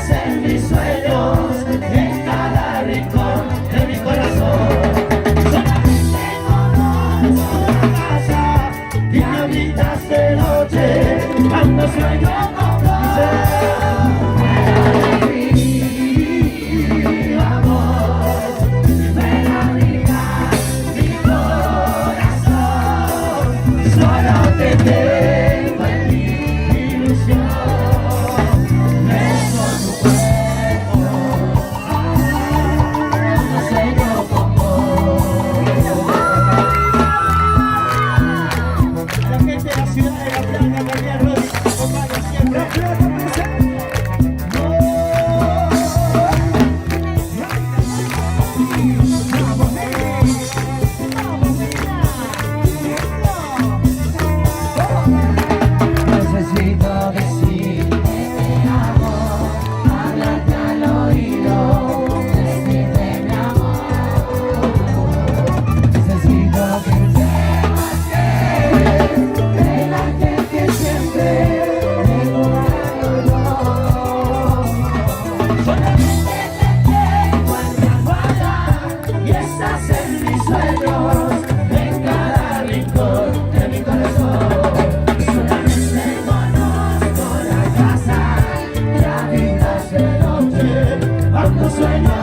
estás en mis sueños, en cada rincón de mi corazón. Solamente conozco la casa y me habitas de noche cuando sueño con vos. Tengo en mi ilusión, beso tu cuerpo, cuando sueño con vos. A la gente de la ciudad de La Plata también, Rodri, acompaña siempre. La Plata presente. Necesito decirte que te amo, hablarte al oído, decirte mi amor. Necesito que sepas que siempre recordarlo yo. Solamente te tengo en mi almohada y estás en mis sueños, en cada rincón de mi corazón. Cuando sueño